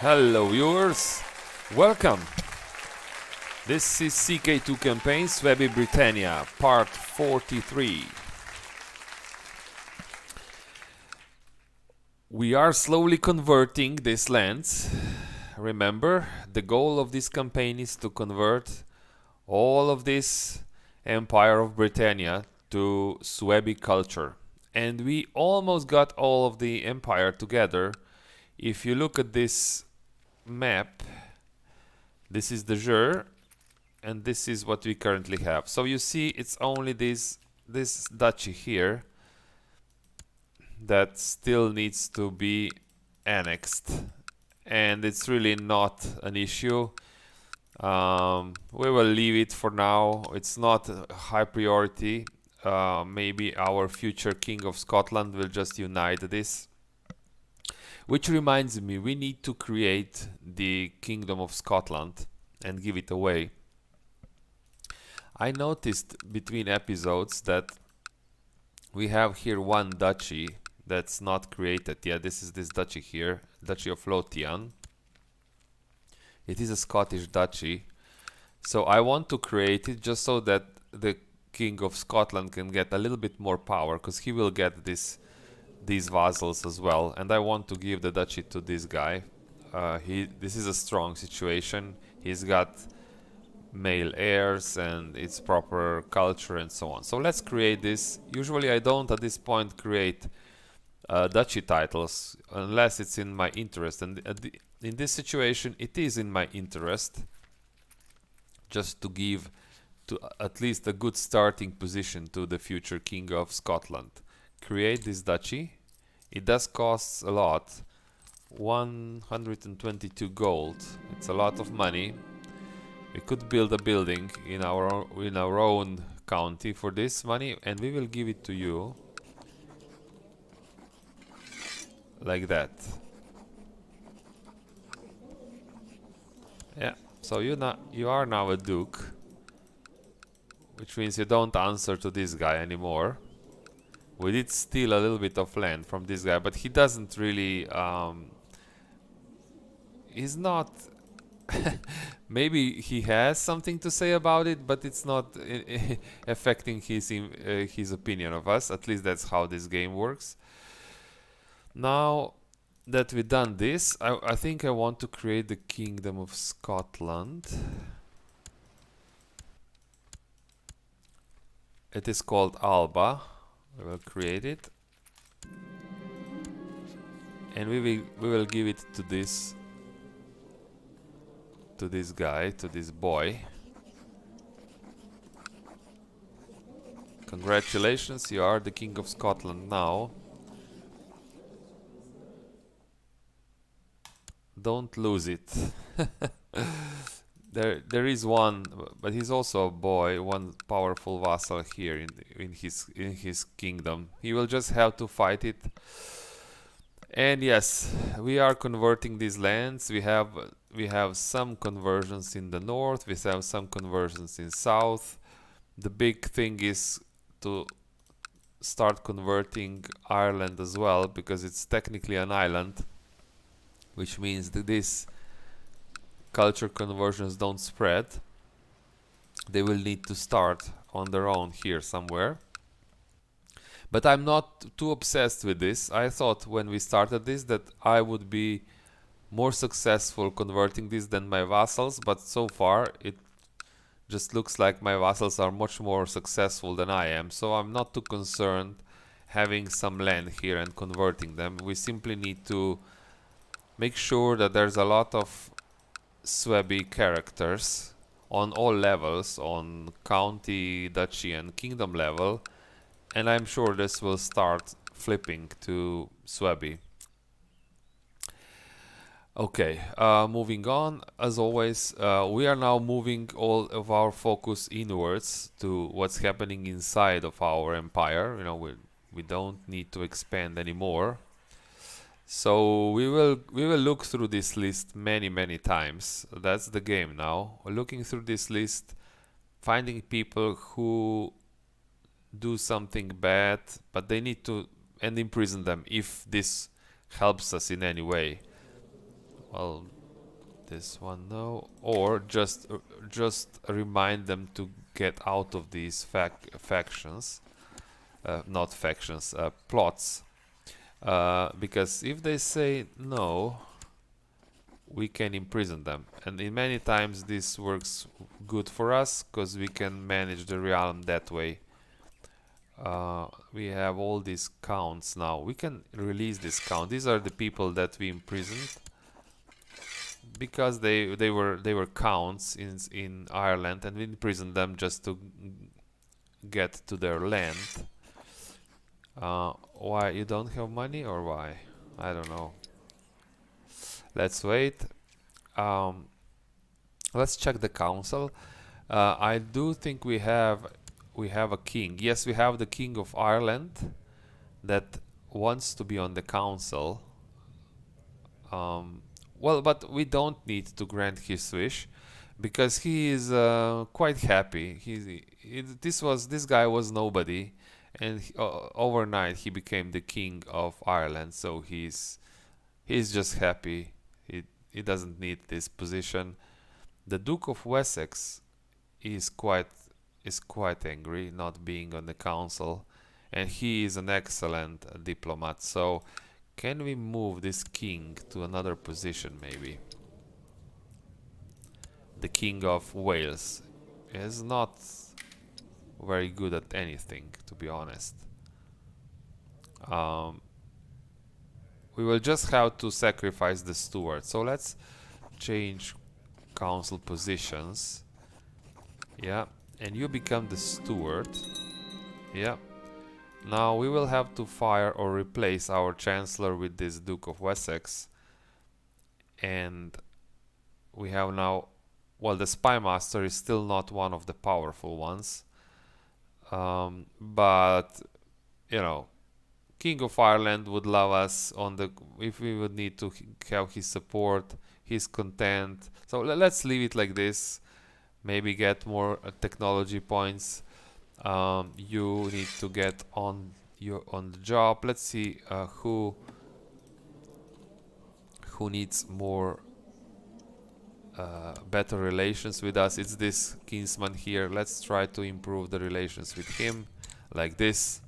Hello viewers, welcome. This is CK2 campaign Suebi Britannia, part 43. We are slowly converting these lands. Remember, the goal of this campaign is to convert all of this Empire of Britannia to Suebi culture. And we almost got all of the empire together. If you look at this map, this is the Jur, and this is what we currently have. So you see, it's only this duchy here that still needs to be annexed, and it's really not an issue. We will leave it for now. It's not a high priority. Maybe our future King of Scotland will just unite this. Which reminds me, we need to create the Kingdom of Scotland and give it away. I noticed between episodes that we have here one duchy that's not created yet. This is this duchy here, Duchy of Lothian. It is a Scottish duchy. So I want to create it just so that the King of Scotland can get a little bit more power, because he will get these vassals as well, and I want to give the duchy to this guy. This is a strong situation. He's got male heirs and it's proper culture and so on. So let's create this. Usually I don't at this point create duchy titles unless it's in my interest, and in this situation it is in my interest just to give to at least a good starting position to the future King of Scotland. Create this duchy. It does cost a lot, 122 gold. It's a lot of money. We could build a building in our own county for this money, and we will give it to you like that. Yeah. So you are now a duke, which means you don't answer to this guy anymore. We did steal a little bit of land from this guy, but he doesn't really he's not maybe he has something to say about it, but it's not affecting his opinion of us. At least that's how this game works. Now that we've done this, I think I want to create the Kingdom of Scotland. It is called Alba. We will create it, and we will give it to this guy, to this boy. Congratulations, you are the King of Scotland now. Don't lose it. There is one, but he's also a boy, one powerful vassal here in his kingdom. He will just have to fight it. And yes, we are converting these lands. We have some conversions in the north, we have some conversions in south. The big thing is to start converting Ireland as well, because it's technically an island, which means that these culture conversions don't spread. They will need to start on their own here somewhere. But I'm not too obsessed with this. I thought when we started this that I would be more successful converting this than my vassals, but so far it just looks like my vassals are much more successful than I am. So I'm not too concerned having some land here and converting them. We simply need to make sure that there's a lot of Suebi characters on all levels, on county, duchy and kingdom level, and I'm sure this will start flipping to Suebi. Okay, moving on. As always, we are now moving all of our focus inwards to what's happening inside of our empire. You know, we don't need to expand anymore. So we will look through this list many times. That's the game now. We're looking through this list, finding people who do something bad, but they need to, and imprison them if this helps us in any way. Well, this one no, or just remind them to get out of these factions, not factions, plots. Because if they say no, we can imprison them, and in many times this works good for us because we can manage the realm that way. We have all these counts now. We can release this count. These are the people that we imprisoned because they were counts in Ireland, and we imprisoned them just to get to their land. Why you don't have money, or why? I don't know. Let's wait. Let's check the council. I do think we have a king. Yes, we have the King of Ireland that wants to be on the council. Well, but we don't need to grant his wish because he is quite happy. This guy was nobody, and overnight he became the King of Ireland. So he's just happy. He doesn't need this position. The Duke of Wessex is quite angry not being on the council, and he is an excellent diplomat. So can we move this king to another position maybe? The King of Wales is not very good at anything, to be honest. We will just have to sacrifice the steward. So let's change council positions. Yeah, and you become the steward. Yeah. Now we will have to fire or replace our chancellor with this Duke of Wessex. And we have now, well, the spy master is still not one of the powerful ones. But you know, King of Ireland would love us if we would need to have his support. He's content. So let's leave it like this. Maybe get more technology points. You need to get on the job. Let's see who needs more better relations with us. It's this kinsman here. Let's try to improve the relations with him like this.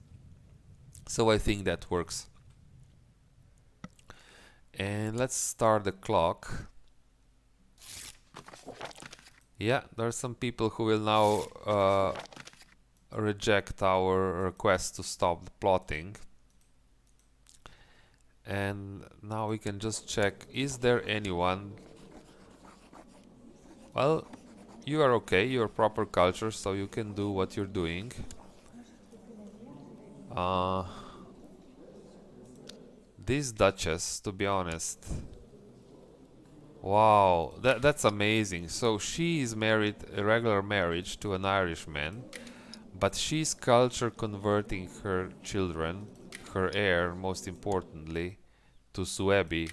So I think that works. And let's start the clock. Yeah, there are some people who will now reject our request to stop the plotting. And now we can just check, is there anyone? Well, you are okay, you're proper culture, so you can do what you're doing. This Duchess, to be honest, wow, that's amazing. So she is married, a regular marriage to an Irishman, but she's culture converting her children, her heir most importantly, to Suebi,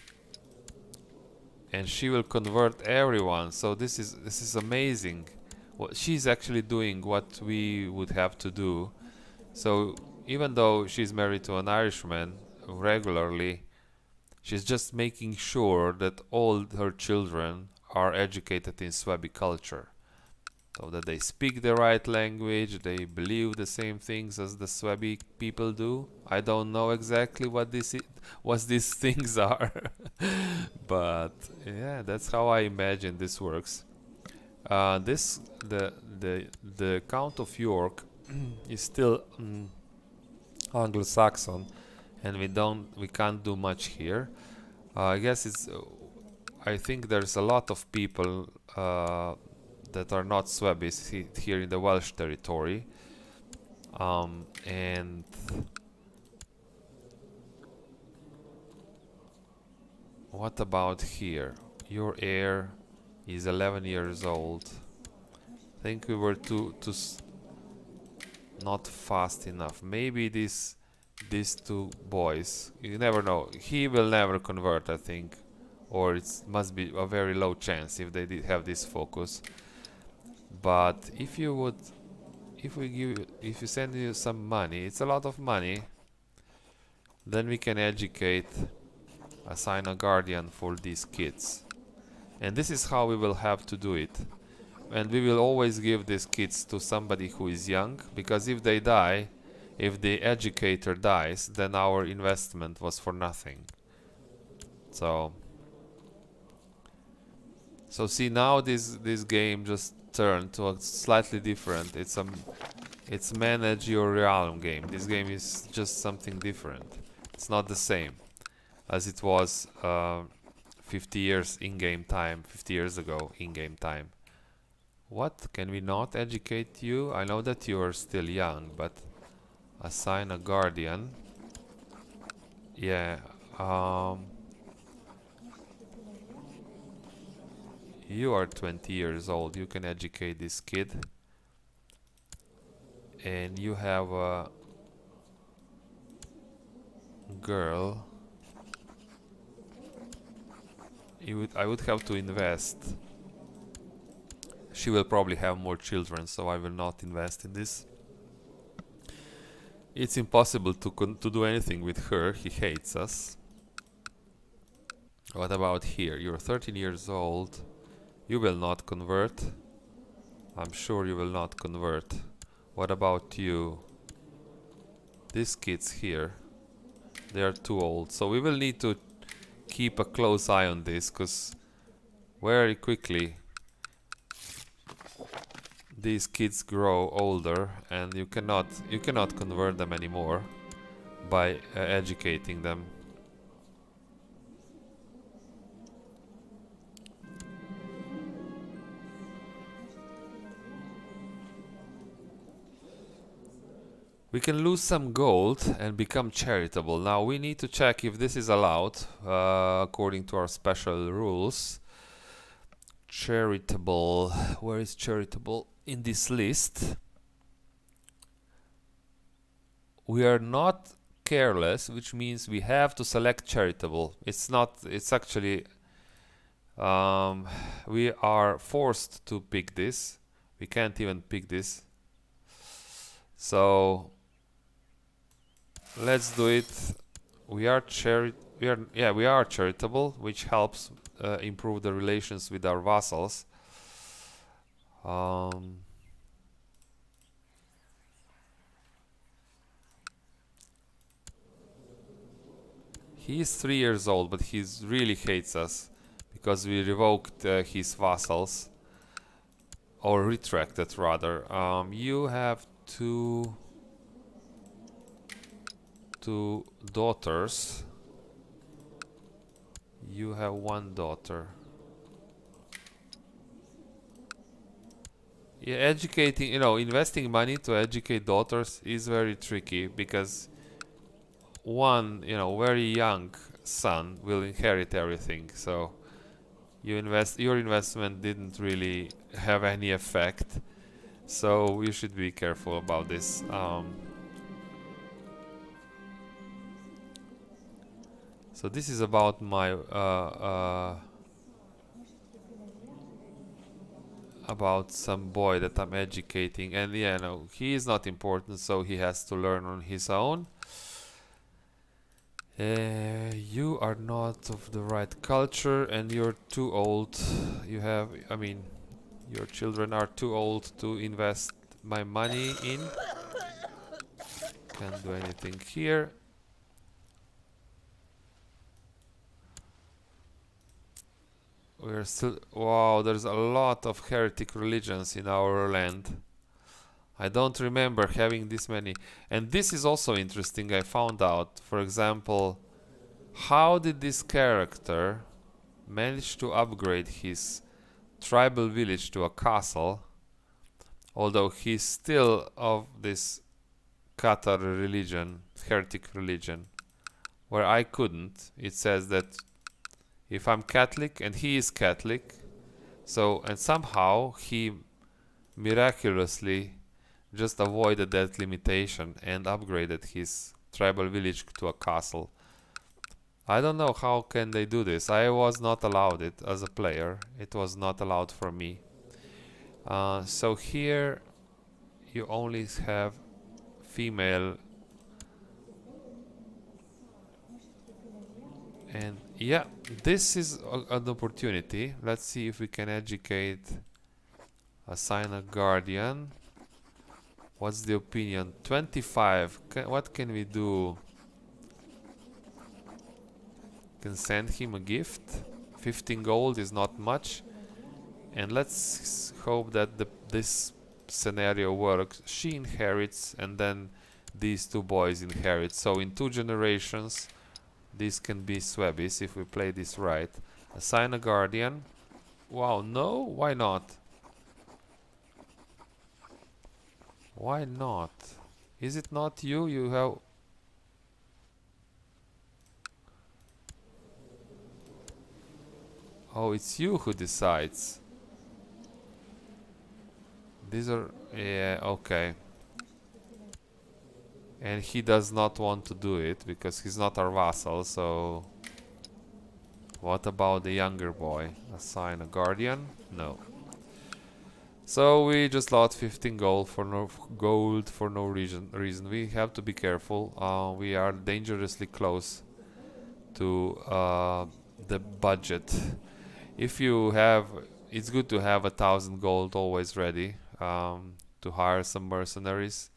and she will convert everyone. So this is amazing. Well, she's actually doing what we would have to do. So even though she's married to an Irishman regularly, she's just making sure that all her children are educated in Suebi culture, so that they speak the right language, they believe the same things as the Suebi people do. I don't know exactly what these things are, but yeah, that's how I imagine this works. The Count of York is still Anglo-Saxon, and we can't do much here. I guess I think there's a lot of people that are not Suebis here in the Welsh territory, and what about here? Your heir is 11 years old. I think we were not fast enough. Maybe these two boys, you never know. He will never convert, I think, or it must be a very low chance if they did have this focus. But if you send you some money, it's a lot of money, then we can educate Assign a guardian for these kids. And this is how we will have to do it. And we will always give these kids to somebody who is young, because if they die, if the educator dies, then our investment was for nothing. So see, now this game just turned to a slightly different. It's manage your realm game. This game is just something different. It's not the same as it was 50 years in-game time, 50 years ago in-game time. What? Can we not educate you? I know that you are still young, but assign a guardian. Yeah. You are 20 years old. You can educate this kid. And you have a girl. I would have to invest. She will probably have more children, so I will not invest in this. It's impossible to do anything with her. He hates us. What about here? You're 13 years old. You will not convert. I'm sure you will not convert. What about you? These kids here, they are too old. So we will need to keep a close eye on this, because very quickly these kids grow older, and you cannot convert them anymore by educating them. We can lose some gold and become charitable. Now we need to check if this is allowed according to our special rules. Charitable. Where is charitable in this list? We are not careless, which means we have to select charitable. It's actually we are forced to pick this. We can't even pick this. So let's do it. We are charitable, which helps improve the relations with our vassals. He is 3 years old, but he really hates us because we revoked his vassals, or retracted rather. You have two daughters. You have one daughter. Yeah, educating, investing money to educate daughters is very tricky, because one, very young son will inherit everything. So your investment didn't really have any effect. So you should be careful about this. So this is about my about some boy that I'm educating, and yeah, no, he is not important, so he has to learn on his own. You are not of the right culture, and you're too old. Your children are too old to invest my money in. Can't do anything here. We're still... Wow, there's a lot of heretic religions in our land. I don't remember having this many. And this is also interesting, I found out. For example, how did this character manage to upgrade his tribal village to a castle, although he's still of this Qatar religion, heretic religion, where I couldn't. It says that if I'm Catholic, and he is Catholic, and somehow he miraculously just avoided that limitation and upgraded his tribal village to a castle. I don't know how can they do this. I was not allowed it as a player. It was not allowed for me. So here you only have female And yeah, this is an opportunity. Let's see if we can educate, assign a guardian. What's the opinion? 25. What can we do? Can send him a gift. 15 gold is not much. And let's hope that this scenario works. She inherits, and then these two boys inherit. So in 2 generations, this can be Suebis if we play this right. Assign a guardian. Wow, no? Why not? Why not? Is it not you? You have... Oh, it's you who decides. These are... Yeah, okay. And he does not want to do it because he's not our vassal, so... What about the younger boy? Assign a guardian? No. So we just lost 15 gold for no reason. We have to be careful. We are dangerously close to the budget. If you have, it's good to have 1,000 gold always ready to hire some mercenaries.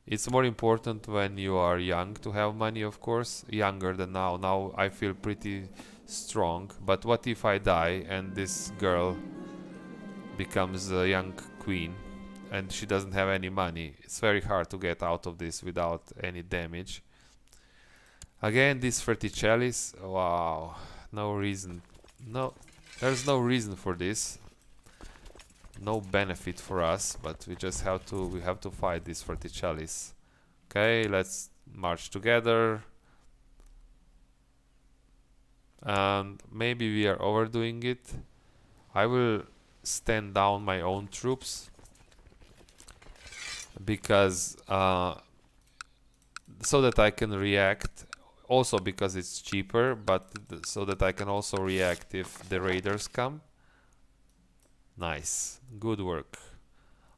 It's more important when you are young to have money, of course. Younger than now. Now I feel pretty strong. But what if I die and this girl becomes a young queen and she doesn't have any money? It's very hard to get out of this without any damage. Again, this Verticellis. Wow. No reason. No, there's no reason for this. No benefit for us, but we just have to fight this Verticellis. Okay, let's march together. And maybe we are overdoing it. I will stand down my own troops because so that I can react. Also because it's cheaper, but so that I can also react if the raiders come. Nice, good work.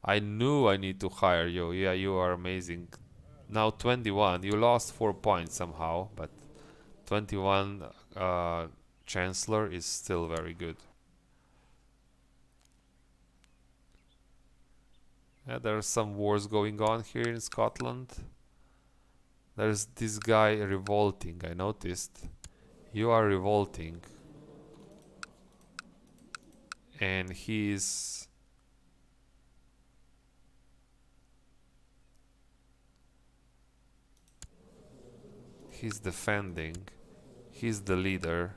I knew I need to hire you. Yeah, you are amazing. Now 21. You lost 4 points somehow, but 21 Chancellor is still very good. Yeah, there are some wars going on here in Scotland. There's this guy revolting, I noticed. You are revolting. And he's... He's defending. He's the leader.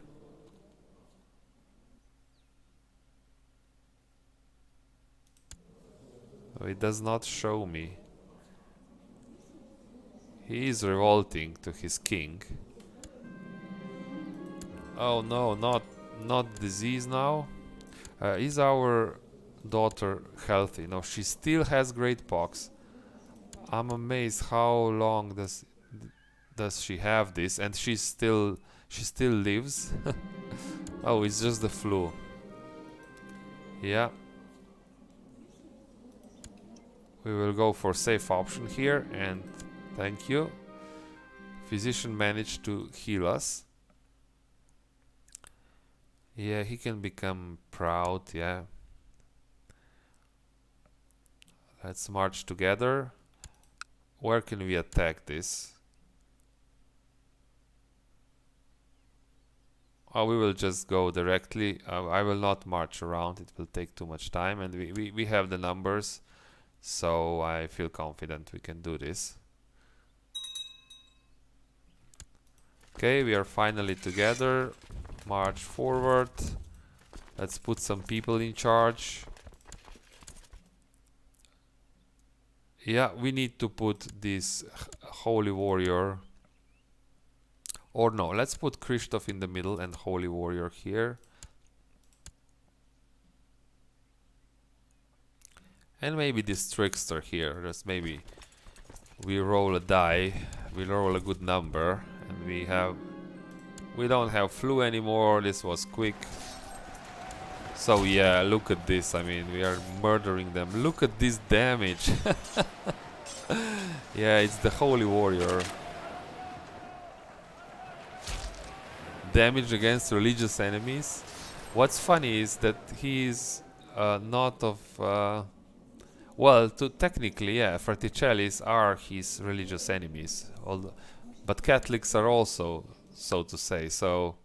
Oh, it does not show me. He is revolting to his king. Oh no, not disease now. Is our daughter healthy? No, she still has great pox. I'm amazed how long does she have this, and she still lives. Oh, it's just the flu. Yeah. We will go for safe option here, and thank you. Physician managed to heal us. Yeah, he can become proud, yeah. Let's march together. Where can we attack this? Oh, we will just go directly. I will not march around, it will take too much time, and we have the numbers, so I feel confident we can do this. Okay, we are finally together. March forward. Let's put some people in charge. Yeah, we need to put this holy warrior. Or no, let's put Christoph in the middle and holy warrior here. And maybe this trickster here. Just maybe we roll a die. We roll a good number, and we don't have flu anymore. This was quick. So yeah, look at this. I mean, we are murdering them. Look at this damage. Yeah, it's the holy warrior. damage against religious enemies. What's funny is that he is not of... well, technically, yeah, Fraticellis are his religious enemies. But Catholics are also, so to say, so...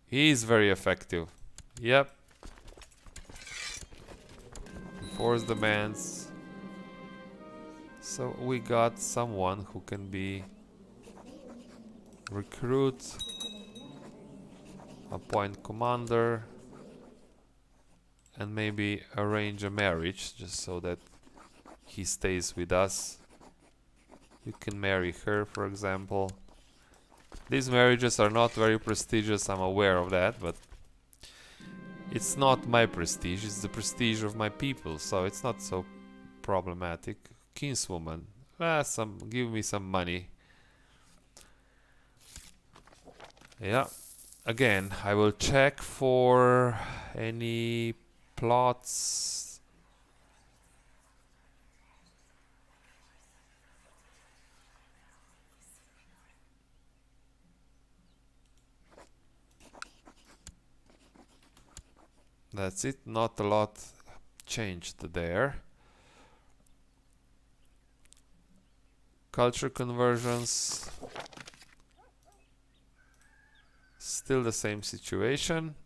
He is very effective. Yep. Force demands. So we got someone who can be recruit, appoint commander, and maybe arrange a marriage just so that he stays with us. You can marry her, for example. These marriages are not very prestigious, I'm aware of that, but it's not my prestige, it's the prestige of my people, so it's not so problematic. Kinswoman, give me some money. Yeah, again, I will check for any plots. That's it, not a lot changed there. Culture conversions, still the same situation.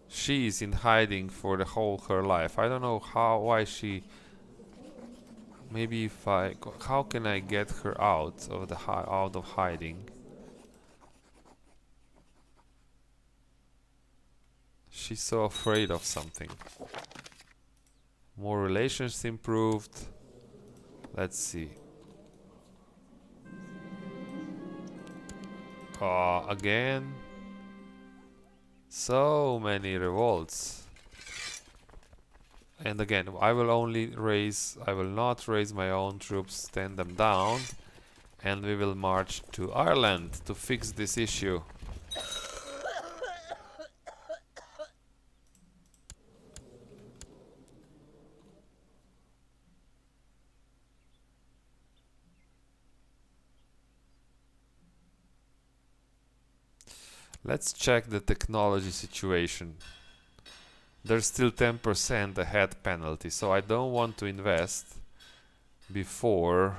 She is in hiding for the whole her life. I don't know why she... Maybe if how can I get her out of hiding? She's so afraid of something. More relations improved. Let's see. Again. So many revolts. And again, I will not raise my own troops, stand them down, and we will march to Ireland to fix this issue. Let's check the technology situation. There's still 10% ahead penalty, so I don't want to invest before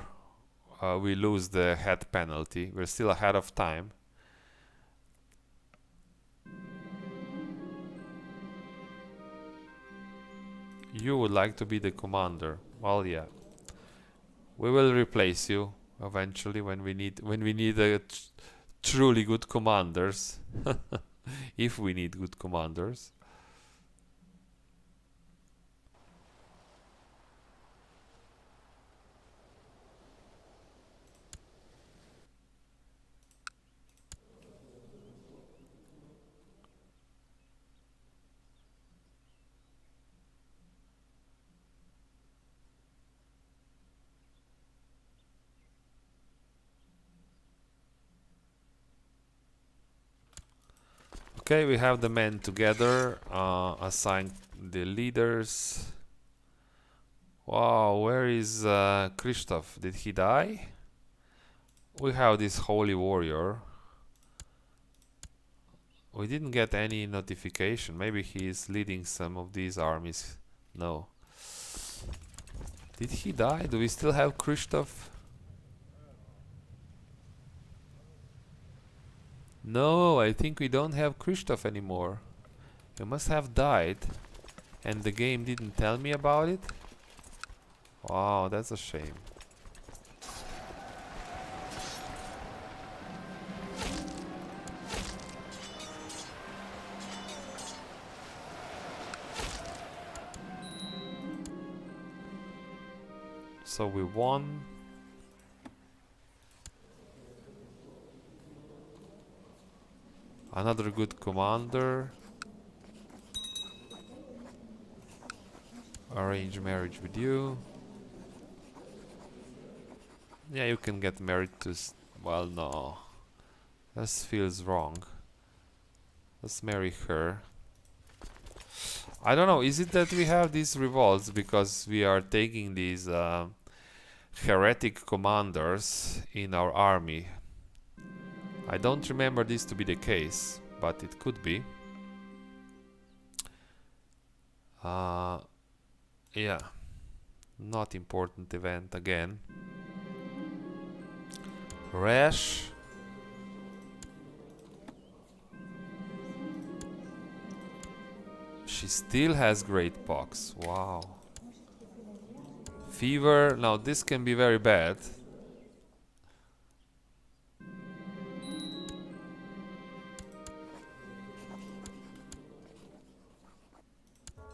we lose the head penalty. We're still ahead of time. You would like to be the commander. Well, yeah. We will replace you eventually when we need a truly good commanders. If we need good commanders. Okay, we have the men together, assign the leaders. Wow, where is Christoph? Did he die? We have this holy warrior. We didn't get any notification. Maybe he is leading some of these armies. No. Did he die? Do we still have Christoph? No, I think we don't have Christoph anymore. He must have died. And the game didn't tell me about it? Wow, that's a shame. So we won. Another good commander. Arrange marriage with you. Yeah, you can get married to... well, no. This feels wrong. Let's marry her. I don't know, is it that we have these revolts because we are taking these heretic commanders in our army? I don't remember this to be the case, but it could be. Yeah, not important event again. Rash. She still has great pox. Wow. Fever. Now this can be very bad.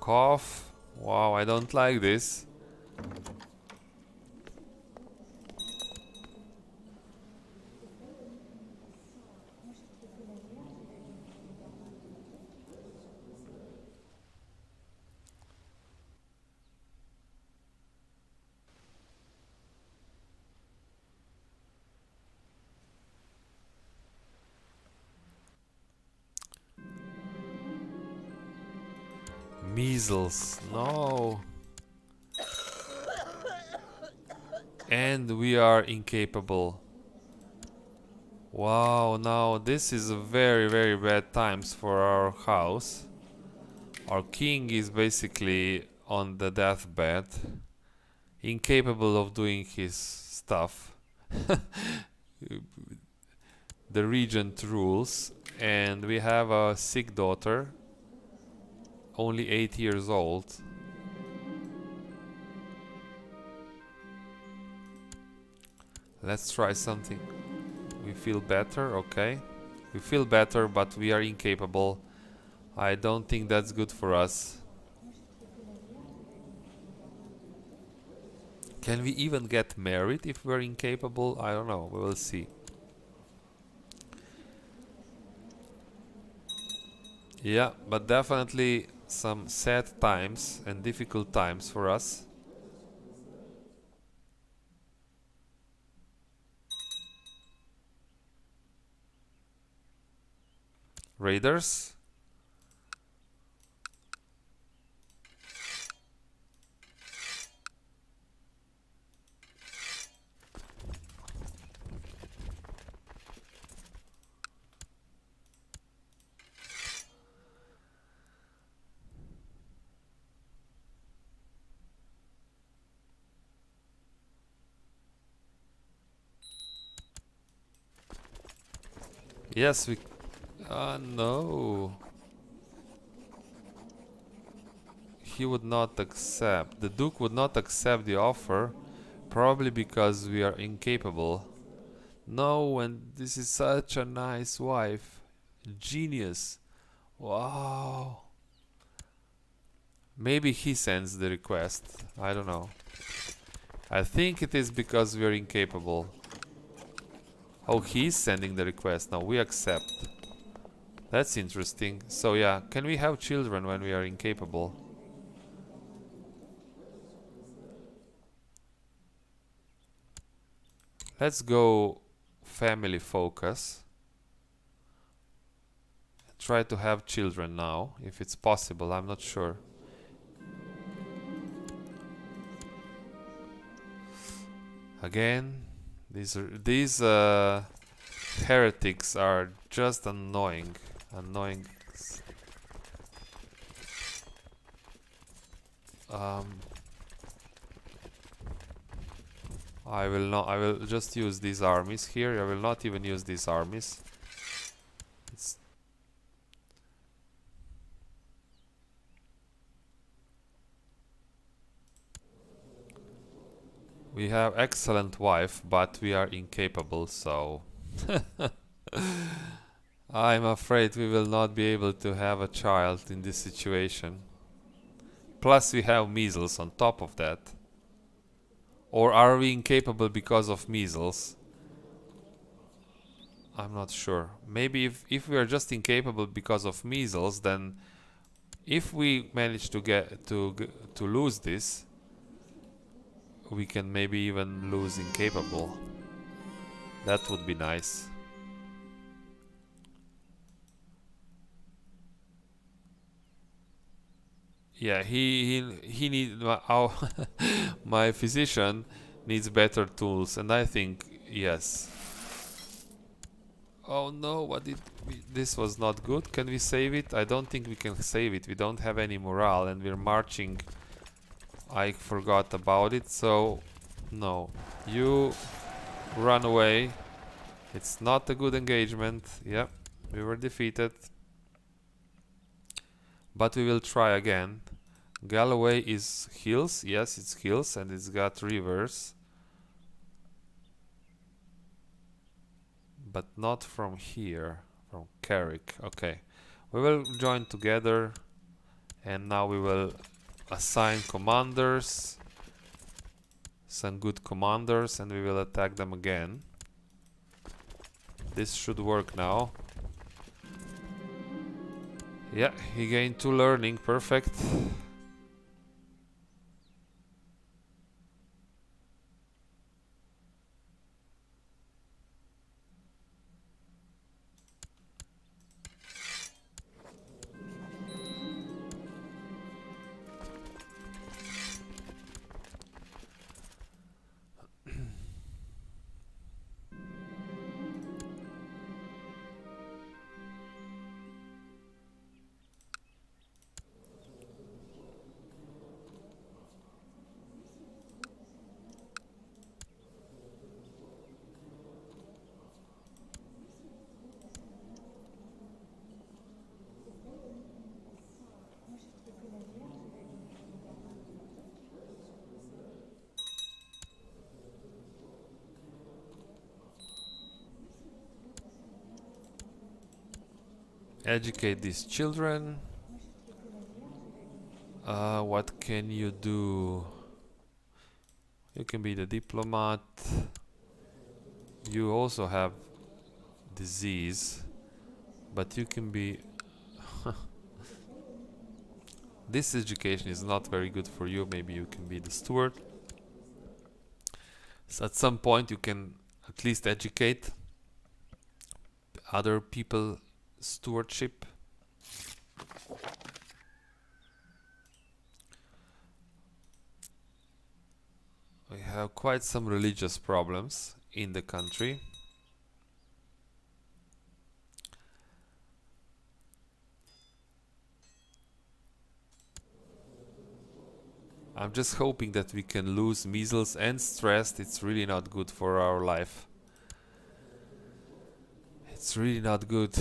Cough. Wow, I don't like this. Measles. No. And we are incapable. Wow, now this is a very, very bad times for our house. Our king is basically on the deathbed, incapable of doing his stuff. The regent rules, and we have a sick daughter, only 8 years old. Let's try something. We feel better, okay. We feel better, but we are incapable. I don't think that's good for us. Can we even get married if we're incapable? I don't know, we will see. Yeah, but definitely some sad times and difficult times for us. Raiders. Yes, we... no. He would not accept. The Duke would not accept the offer, probably because we are incapable. No, and this is such a nice wife. Genius. Wow. Maybe he sends the request. I don't know. I think it is because we are incapable. Oh, he's sending the request. Now we accept. That's interesting. So yeah, can we have children when we are incapable? Let's go family focus. Try to have children now, if it's possible. I'm not sure. Again, these heretics are just annoying. I will just use these armies here. I will not even use these armies. We have excellent wife, but we are incapable, so... I'm afraid we will not be able to have a child in this situation. Plus we have measles on top of that. Or are we incapable because of measles? I'm not sure. Maybe if we are just incapable because of measles, then if we manage to get to lose this, we can maybe even lose incapable. That would be nice. Yeah, he need our my physician needs better tools, and I think yes. Oh no, what did this was not good. Can we save it? I don't think we can save it. We don't have any morale, and we're marching. I forgot about it, so no. You run away. It's not a good engagement. Yep, we were defeated. But we will try again. Galloway is hills. Yes, it's hills, and it's got rivers. But not from here. From Carrick. Okay. We will join together. And now we will assign commanders. Some good commanders, and we will attack them again. This should work now. Yeah, he gained 2 learning. Perfect. Educate these children. What can you do? You can be the diplomat. You also have disease, but you can be... This education is not very good for you. Maybe you can be the steward. So at some point you can at least educate other people stewardship. We have quite some religious problems in the country. I'm just hoping that we can lose measles and stress. It's really not good for our life. It's really not good.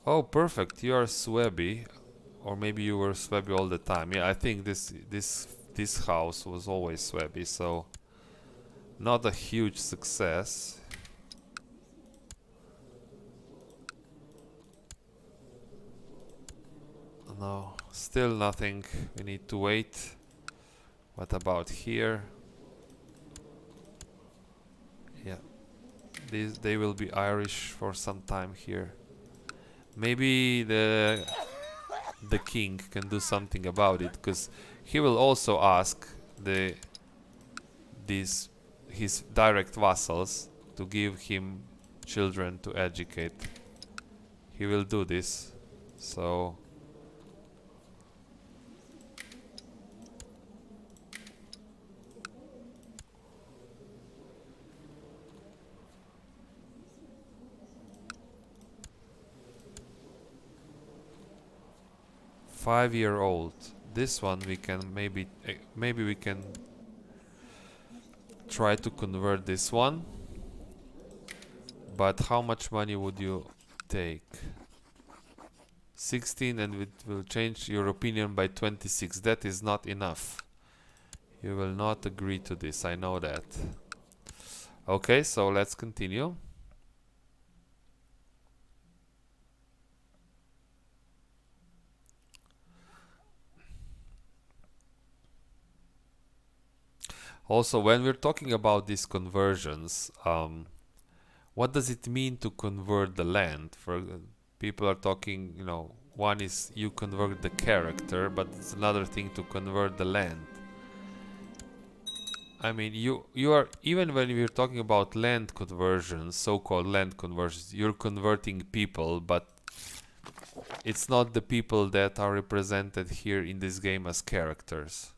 Oh, perfect. You are Suebi, or maybe you were Suebi all the time. Yeah, I think this house was always Suebi, so not a huge success. No, still nothing. We need to wait. What about here? Yeah, they will be Irish for some time here. Maybe the king can do something about it, because he will also ask his direct vassals to give him children to educate. He will do this, so five-year-old. This one we can maybe we can try to convert this one. But how much money would you take? 16, and it will change your opinion by 26. That is not enough. You will not agree to this, I know that. Okay, so let's continue. Also, when we're talking about these conversions, what does it mean to convert the land? people are talking, you know, one is you convert the character, but it's another thing to convert the land. I mean, you are, even when we're talking about land conversions, so-called land conversions, you're converting people, but it's not the people that are represented here in this game as characters.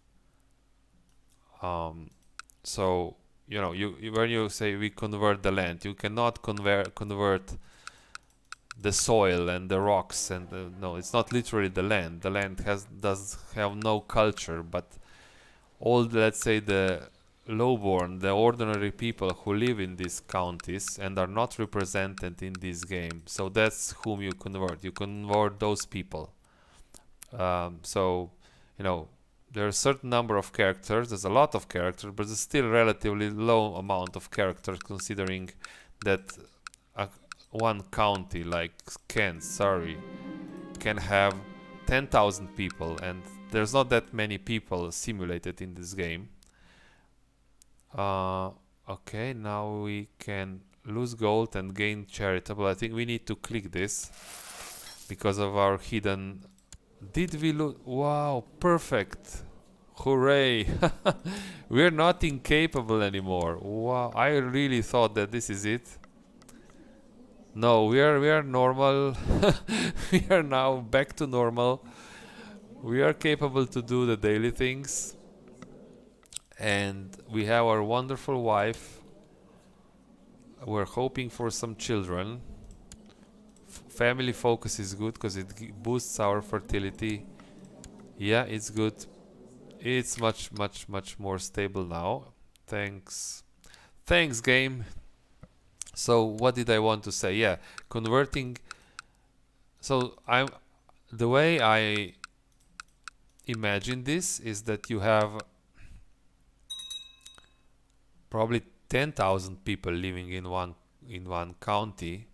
So you know, when you say we convert the land, you cannot convert the soil and the rocks, and no, it's not literally the land. The land does have no culture, but all the, let's say, the lowborn, the ordinary people who live in these counties and are not represented in this game. So that's whom you convert. You convert those people. So, you know, there are a certain number of characters. There's a lot of characters, but it's still relatively low amount of characters considering that one county like Kent, Surrey, can have 10,000 people, and there's not that many people simulated in this game. Okay, now we can lose gold and gain charitable. I think we need to click this because of our hidden. Did we lose? Wow, perfect. Hooray. We're not incapable anymore. Wow, I really thought that this is it. No, we are normal. We are now back to normal. We are capable to do the daily things. And we have our wonderful wife. We're hoping for some children. Family focus is good because it boosts our fertility. Yeah, it's good. It's much more stable now. Thanks game. So what did I want to say? Yeah, converting. So the way I imagine this is that you have probably 10,000 people living in one county,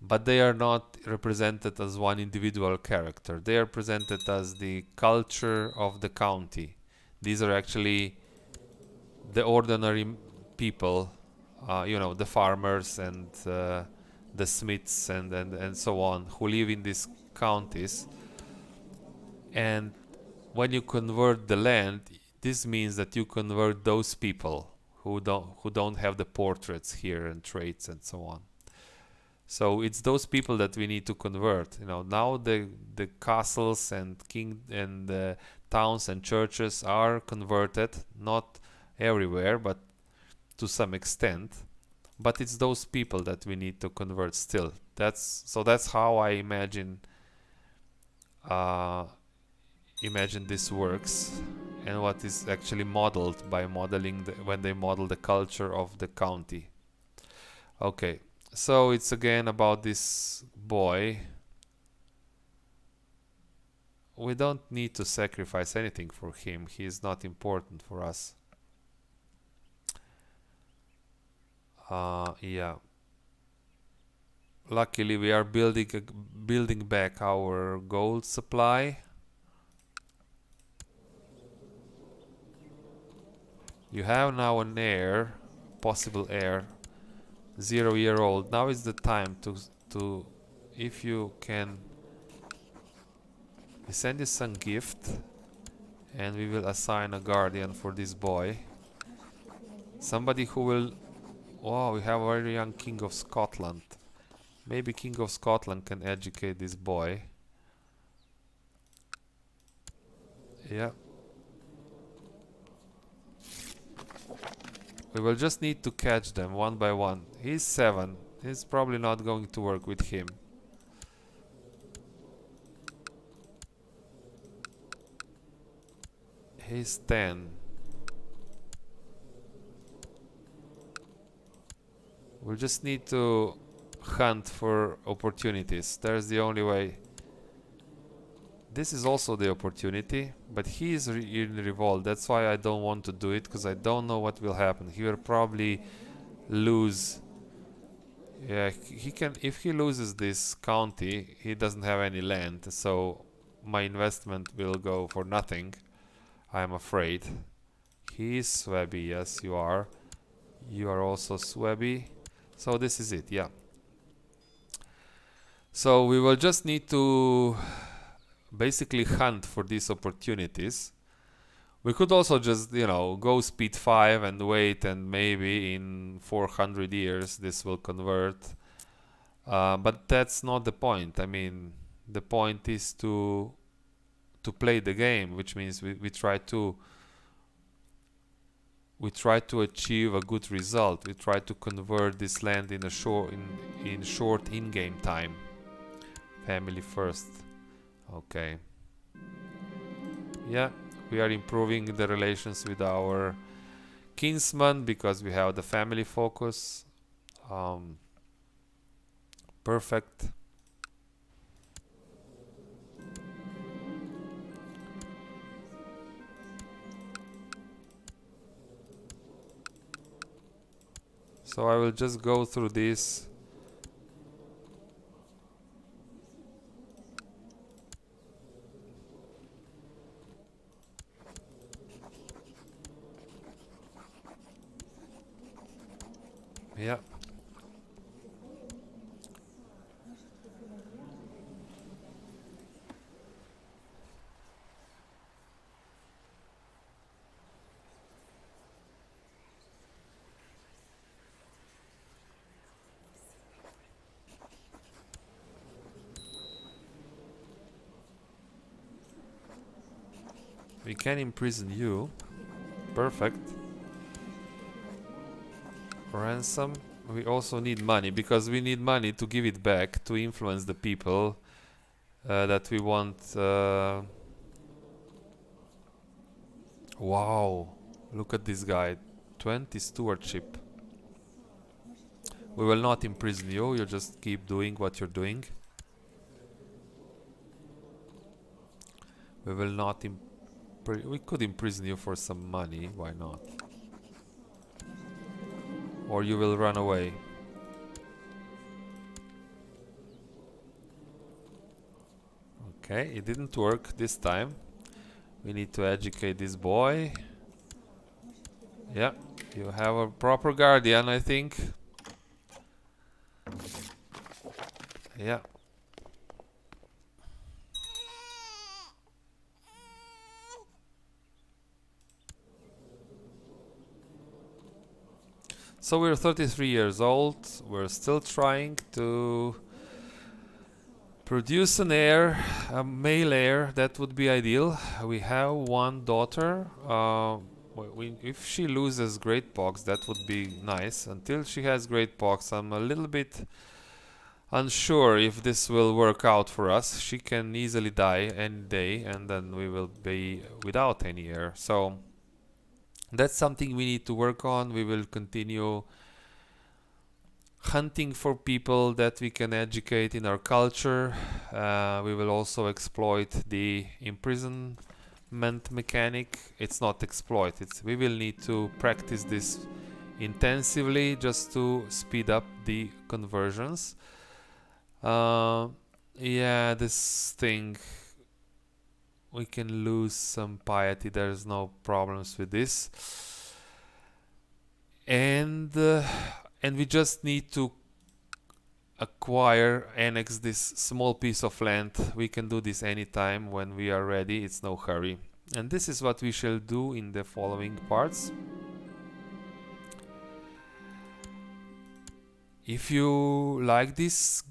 but they are not represented as one individual character. They are presented as the culture of the county. These are actually the ordinary people, you know, the farmers and the smiths and so on, who live in these counties. And when you convert the land, this means that you convert those people who don't have the portraits here and traits and so on. So it's those people that we need to convert. You know, now the castles and towns and churches are converted, not everywhere, but to some extent. But it's those people that we need to convert still. That's how I imagine this works, and what is actually modeled by modeling when they model the culture of the county. Okay, so it's again about this boy. We don't need to sacrifice anything for him. He is not important for us. Yeah. Luckily, we are building back our gold supply. You have now an heir, possible heir, 0-year-old. Now is the time to if you can, we send you some gift, and we will assign a guardian for this boy. Somebody who will. Oh, we have a very young King of Scotland. Maybe King of Scotland can educate this boy. Yeah. We will just need to catch them one by one. He's 7. It's probably not going to work with him. He's 10. We'll just need to hunt for opportunities. There's the only way. This is also the opportunity, but he is in revolt. That's why I don't want to do it, because I don't know what will happen. He will probably lose. Yeah, he can. If he loses this county, he doesn't have any land, so my investment will go for nothing, I'm afraid. He is Suebi. Yes, you are. You are also Suebi. So this is it, yeah. So we will just need to basically hunt for these opportunities. We could also just, you know, go speed 5 and wait, and maybe in 400 years this will convert. But that's not the point. I mean, the point is to play the game, which means we try to achieve a good result. We try to convert this land in a short in-game time. Family first. Okay. Yeah, we are improving the relations with our kinsman because we have the family focus. Perfect. So I will just go through this. Yeah. We can imprison you. Perfect. Ransom. We also need money, because we need money to give it back, to influence the people that we want. Wow, look at this guy. 20 stewardship. We will not imprison you, you just keep doing what you're doing. We will not we could imprison you for some money, why not? Or you will run away. Okay, it didn't work this time. We need to educate this boy. Yeah, you have a proper guardian, I think. Yeah. So we're 33 years old. We're still trying to produce an heir, a male heir. That would be ideal. We have one daughter. If she loses Great Pox, that would be nice. Until she has Great Pox, I'm a little bit unsure if this will work out for us. She can easily die any day, and then we will be without any heir. So that's something we need to work on. We will continue hunting for people that we can educate in our culture. We will also exploit the imprisonment mechanic. It's not exploit, we will need to practice this intensively just to speed up the conversions. Yeah, this thing, we can lose some piety, there's no problems with this. And we just need to annex this small piece of land. We can do this anytime when we are ready, it's no hurry. And this is what we shall do in the following parts. If you like this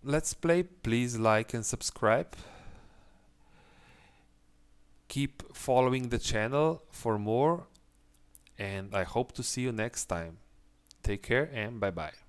Let's Play, please like and subscribe. Keep following the channel for more, and I hope to see you next time. Take care and bye bye.